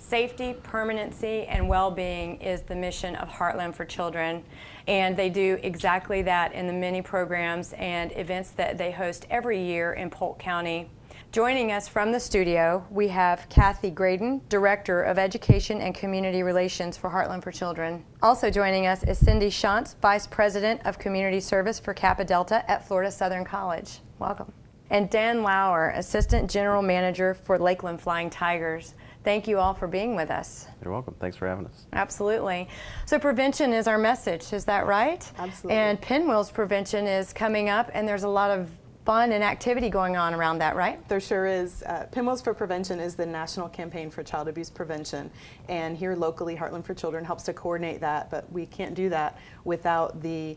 Safety, permanency, and well-being is the mission of Heartland for Children, and they do exactly that in the many programs and events that they host every year in Polk County. Joining us from the studio, we have Kathie Graydon, Director of Education and Community Relations for Heartland for Children. Also joining us is Cindy Schantz, Vice President of Community Service for Kappa Delta at Florida Southern College. Welcome. And Dan Lauer, Assistant General Manager for Lakeland Flying Tigers. Thank you all for being with us. You're welcome. Thanks for having us. Absolutely. So prevention is our message, is that right? Absolutely. And Pinwheels prevention is coming up, and there's a lot of fun and activity going on around that, right? There sure is. Pinwheels for Prevention is the national campaign for child abuse prevention, and here locally Heartland for Children helps to coordinate that, but we can't do that without the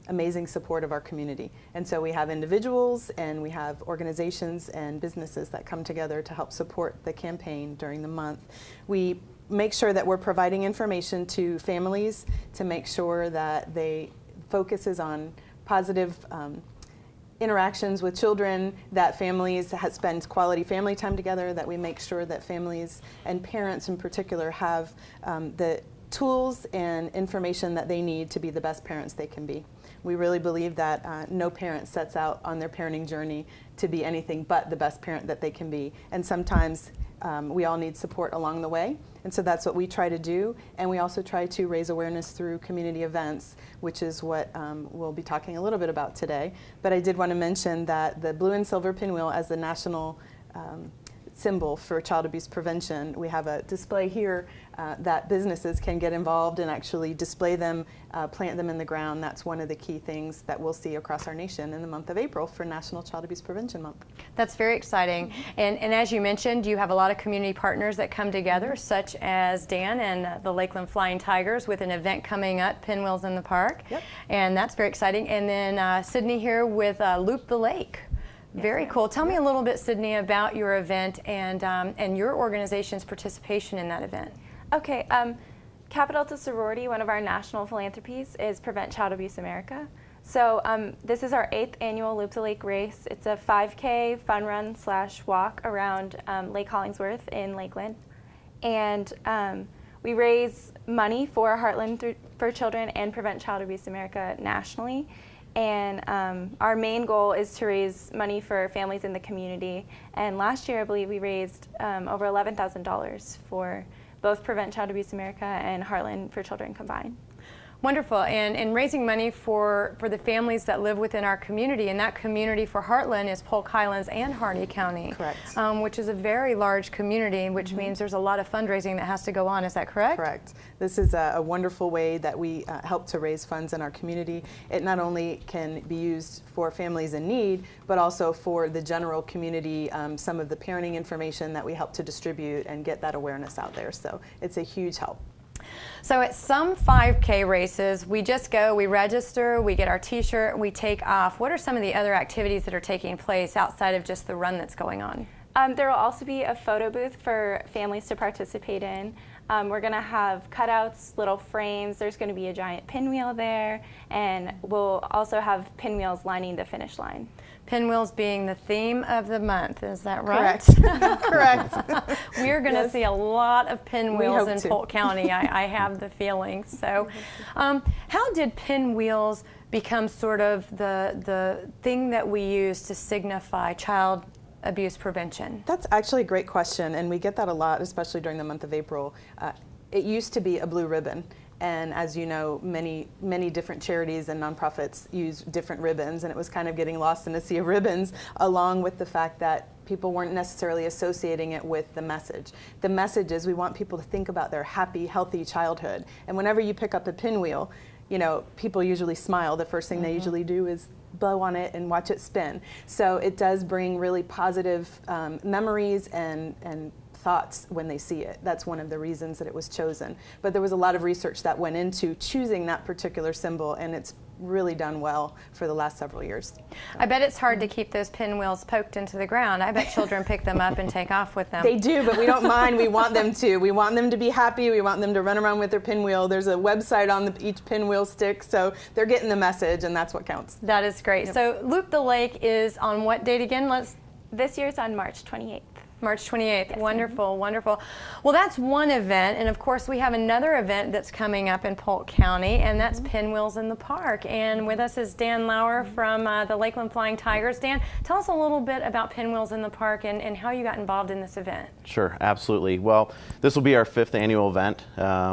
amazing support of our community. And so we have individuals and we have organizations and businesses that come together to help support the campaign during the month. We make sure that we're providing information to families to make sure that they focuses on positive interactions with children, that families spend quality family time together, that we make sure that families and parents in particular have the tools and information that they need to be the best parents they can be. We really believe that no parent sets out on their parenting journey to be anything but the best parent that they can be. And sometimes we all need support along the way. And so that's what we try to do. And we also try to raise awareness through community events, which is what we'll be talking a little bit about today. But I did want to mention that the blue and silver pinwheel as the national symbol for child abuse prevention. We have a display here that businesses can get involved and actually display them, plant them in the ground. That's one of the key things that we'll see across our nation in the month of April for National Child Abuse Prevention Month. That's very exciting. And as you mentioned, you have a lot of community partners that come together, such as Dan and the Lakeland Flying Tigers with an event coming up, Pinwheels in the Park. Yep. And that's very exciting. And then Sydney here with Loop the Lake. Very cool. Tell me a little bit, Sydney, about your event and your organization's participation in that event. Okay, Kappa Delta Sorority, one of our national philanthropies, is Prevent Child Abuse America. So this is our 8th annual Loop the Lake race. It's a 5K fun run / walk around Lake Hollingsworth in Lakeland. And we raise money for Heartland for Children and Prevent Child Abuse America nationally. And our main goal is to raise money for families in the community. And last year, I believe we raised over $11,000 for both Prevent Child Abuse America and Heartland for Children combined. Wonderful. And raising money for the families that live within our community. And that community for Heartland is Polk Highlands and Harney County. Correct. Which is a very large community, which means there's a lot of fundraising that has to go on. Is that correct? Correct. This is a wonderful way that we help to raise funds in our community. It not only can be used for families in need, but also for the general community, some of the parenting information that we help to distribute and get that awareness out there. So it's a huge help. So at some 5K races, we just go, we register, we get our t-shirt, we take off. What are some of the other activities that are taking place outside of just the run that's going on? There will also be a photo booth for families to participate in. We're going to have cutouts, little frames. There's going to be a giant pinwheel there, and we'll also have pinwheels lining the finish line. Pinwheels being the theme of the month, is that right? Correct. Correct. We're going to see a lot of pinwheels in to. Polk County, I have the feeling. So how did pinwheels become sort of the thing that we use to signify child abuse prevention? That's actually a great question, and we get that a lot, especially during the month of April. It used to be a blue ribbon. And as you know, many different charities and nonprofits use different ribbons, and it was kind of getting lost in a sea of ribbons, along with the fact that people weren't necessarily associating it with the message. The message is we want people to think about their happy, healthy childhood. And whenever you pick up a pinwheel, you know, people usually smile. The first thing they usually do is blow on it and watch it spin. So it does bring really positive memories and thoughts when they see it. That's one of the reasons that it was chosen. But there was a lot of research that went into choosing that particular symbol, and it's really done well for the last several years. I bet it's hard to keep those pinwheels poked into the ground. I bet children pick them up and take off with them. They do, but we don't mind. We want them to. We want them to be happy. We want them to run around with their pinwheel. There's a website on each pinwheel stick, so they're getting the message, and that's what counts. That is great. Yep. So Loop the Lake is on what date again? This year's on March 28th. March 28th. Yes, Wonderful, wonderful. Well, that's one event, and of course we have another event that's coming up in Polk County, and that's Pinwheels in the Park. And with us is Dan Lauer from the Lakeland Flying Tigers. Dan, tell us a little bit about Pinwheels in the Park and how you got involved in this event. Sure, absolutely. Well, this will be our 5th annual event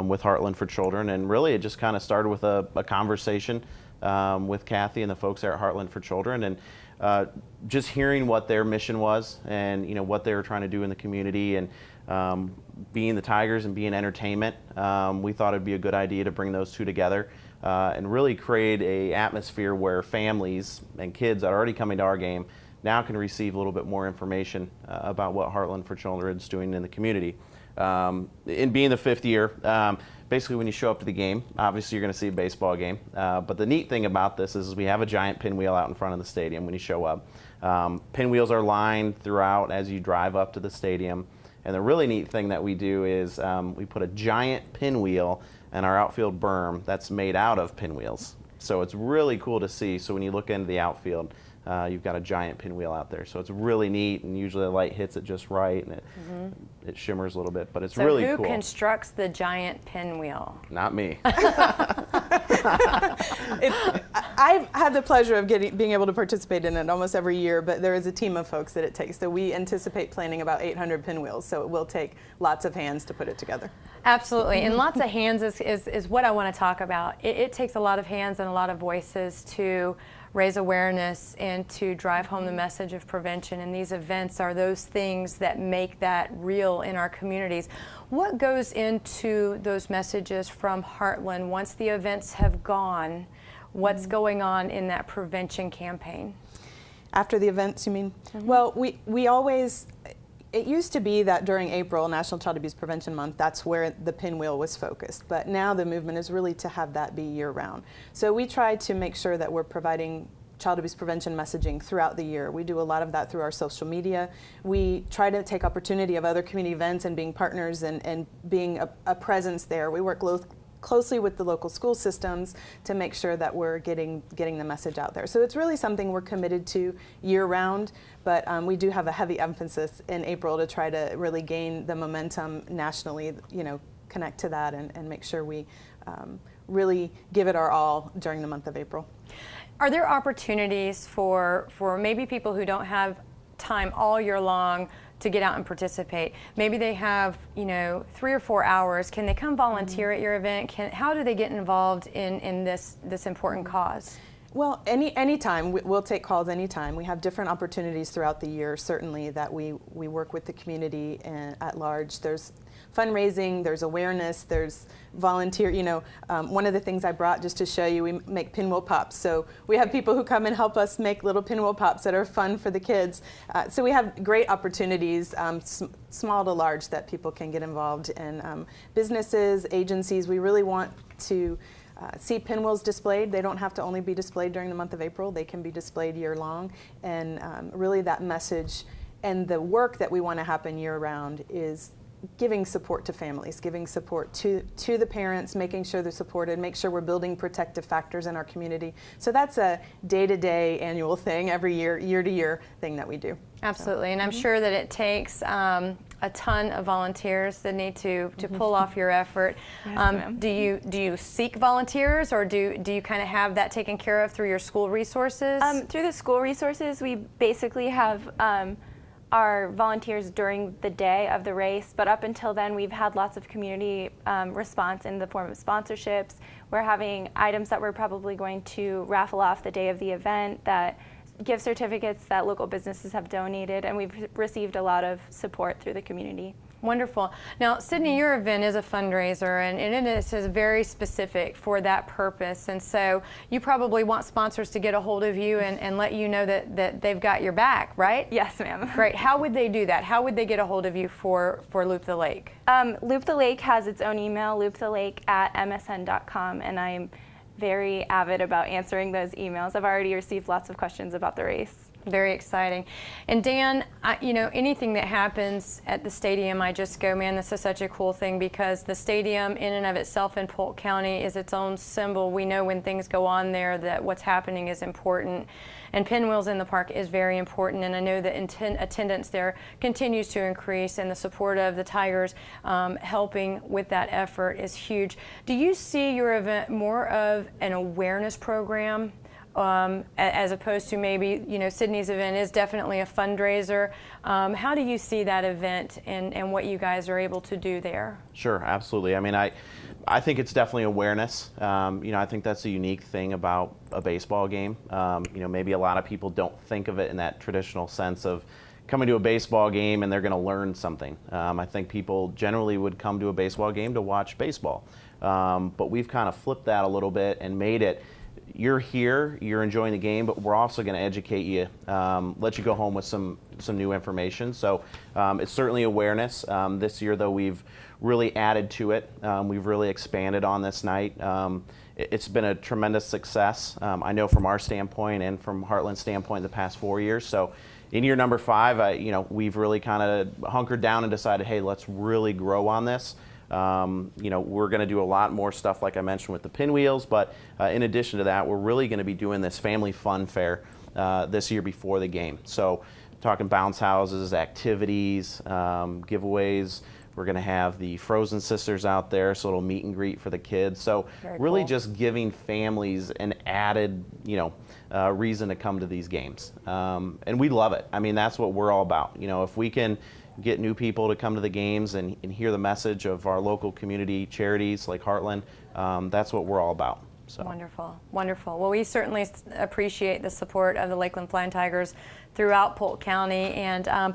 with Heartland for Children, and really it just kind of started with a conversation with Kathie and the folks there at Heartland for Children, and just hearing what their mission was and what they were trying to do in the community, and being the Tigers and being entertainment, we thought it'd be a good idea to bring those two together and really create a atmosphere where families and kids that are already coming to our game now can receive a little bit more information about what Heartland for Children is doing in the community. In being the 5th year, basically when you show up to the game, obviously you're going to see a baseball game, but the neat thing about this is we have a giant pinwheel out in front of the stadium when you show up. Pinwheels are lined throughout as you drive up to the stadium, and the really neat thing that we do is we put a giant pinwheel in our outfield berm that's made out of pinwheels. So it's really cool to see. So when you look into the outfield, you've got a giant pinwheel out there. So it's really neat, and usually the light hits it just right, and it shimmers a little bit, but it's really cool. So who constructs the giant pinwheel? Not me. I've had the pleasure of being able to participate in it almost every year, but there is a team of folks that it takes. So we anticipate planning about 800 pinwheels, so it will take lots of hands to put it together. Absolutely, and lots of hands is what I want to talk about. It takes a lot of hands and a lot of voices to raise awareness and to drive home the message of prevention, and these events are those things that make that real in our communities. What goes into those messages from Heartland once the events have gone? What's going on in that prevention campaign? After the events, you mean? Well, we always, it used to be that during April, National Child Abuse Prevention Month, that's where the pinwheel was focused. But now the movement is really to have that be year-round. So we try to make sure that we're providing child abuse prevention messaging throughout the year. We do a lot of that through our social media. We try to take opportunity of other community events and being partners and being a presence there. We work closely with the local school systems to make sure that we're getting the message out there. So it's really something we're committed to year-round, but we do have a heavy emphasis in April to try to really gain the momentum nationally, connect to that and make sure we really give it our all during the month of April. Are there opportunities for maybe people who don't have time all year long to get out and participate? Maybe they have 3 or 4 hours. Can they come volunteer at your event? How do they get involved in this important cause? Well, anytime. We'll take calls anytime. We have different opportunities throughout the year, certainly, that we work with the community at large. There's fundraising, there's awareness, there's volunteer. One of the things I brought just to show you, we make pinwheel pops. So we have people who come and help us make little pinwheel pops that are fun for the kids. So we have great opportunities, small to large, that people can get involved in. Businesses, agencies, we really want to see pinwheels displayed. They don't have to only be displayed during the month of April. They can be displayed year-long. And really that message and the work that we want to happen year-round is giving support to families, giving support to the parents, making sure they're supported, make sure we're building protective factors in our community. So that's a day-to-day annual thing, every year, year-to-year thing that we do. Absolutely, and I'm sure that it takes a ton of volunteers that need to pull off your effort. Yes, do you seek volunteers, or do you kind of have that taken care of through your school resources? Through the school resources, we basically have our volunteers during the day of the race, but up until then we've had lots of community response in the form of sponsorships. We're having items that we're probably going to raffle off the day of the event, that gift certificates that local businesses have donated, and we've received a lot of support through the community. Wonderful. Now, Sydney, your event is a fundraiser, and it is very specific for that purpose. And so you probably want sponsors to get a hold of you and let you know that they've got your back, right? Yes, ma'am. Great. How would they do that? How would they get a hold of you for Loop the Lake? Loop the Lake has its own email, loopthelake@msn.com, and I'm very avid about answering those emails. I've already received lots of questions about the race. Very exciting. And Dan, you know, anything that happens at the stadium, I just go, man, this is such a cool thing, because the stadium in and of itself in Polk County is its own symbol. We know when things go on there that what's happening is important. And Pinwheels in the park is very important, and I know that attendance there continues to increase, and the support of the Tigers helping with that effort is huge. Do you see your event more of an awareness program? As opposed to maybe, you know, Sydney's event is definitely a fundraiser. How do you see that event and what you guys are able to do there? Sure, absolutely. I mean, I think it's definitely awareness. You know, I think that's a unique thing about a baseball game. You know, maybe a lot of people don't think of it in that traditional sense of coming to a baseball game and they're going to learn something. I think people generally would come to a baseball game to watch baseball. But we've kind of flipped that a little bit and made it, you're here, you're enjoying the game, but we're also going to educate you, let you go home with some new information. So it's certainly awareness. This year, though, we've really added to it. We've really expanded on this night. It's been a tremendous success. I know from our standpoint and from Heartland's standpoint the past 4 years. So in year number 5, you know, we've really kind of hunkered down and decided, hey, let's really grow on this. You know, we're going to do a lot more stuff, like I mentioned, with the Pinwheels, but in addition to that, we're really going to be doing this family fun fair this year before the game. So talking bounce houses, activities, giveaways. We're going to have the Frozen Sisters out there, so a little meet and greet for the kids. So Very really cool. just giving families an added, you know, reason to come to these games. And we love it. I mean, that's what we're all about. You know, if we can get new people to come to the games and hear the message of our local community charities like Heartland, that's what we're all about. So. Wonderful, wonderful. Well, we certainly appreciate the support of the Lakeland Flying Tigers throughout Polk County. And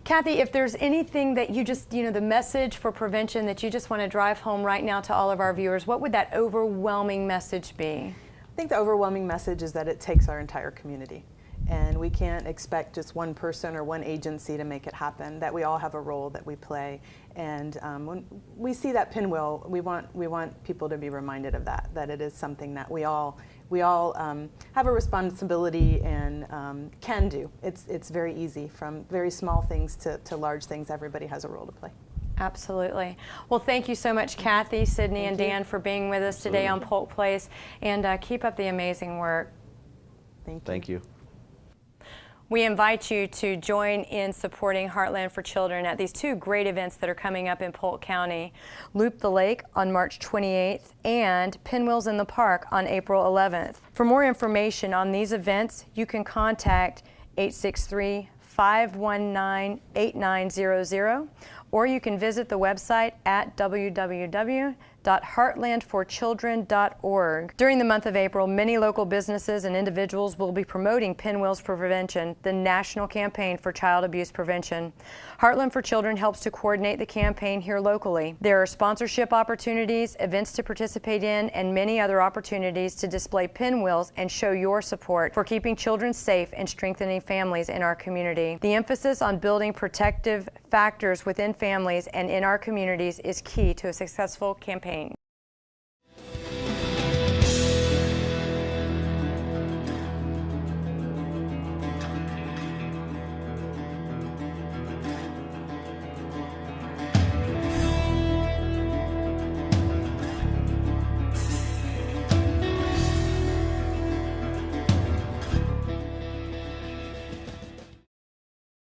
Kathie, if there's anything that you just, you know, the message for prevention that you just want to drive home right now to all of our viewers, what would that overwhelming message be? I think the overwhelming message is that it takes our entire community. And we can't expect just one person or one agency to make it happen, that we all have a role that we play. And when we see that pinwheel, we want people to be reminded of that it is something that we all have a responsibility and can do. It's very easy, from very small things to large things. Everybody has a role to play. Absolutely. Well, thank you so much, Kathie, Sydney, and Dan, for being with us today on Polk Place. And keep up the amazing work. Thank you. We invite you to join in supporting Heartland for Children at these 2 great events that are coming up in Polk County. Loop the Lake on March 28th and Pinwheels in the Park on April 11th. For more information on these events, you can contact 863-519-8900, or you can visit the website at www.heartlandforchildren.org. During the month of April, many local businesses and individuals will be promoting Pinwheels for Prevention, the national campaign for child abuse prevention. Heartland for Children helps to coordinate the campaign here locally. There are sponsorship opportunities, events to participate in, and many other opportunities to display pinwheels and show your support for keeping children safe and strengthening families in our community. The emphasis on building protective factors within families and in our communities is key to a successful campaign.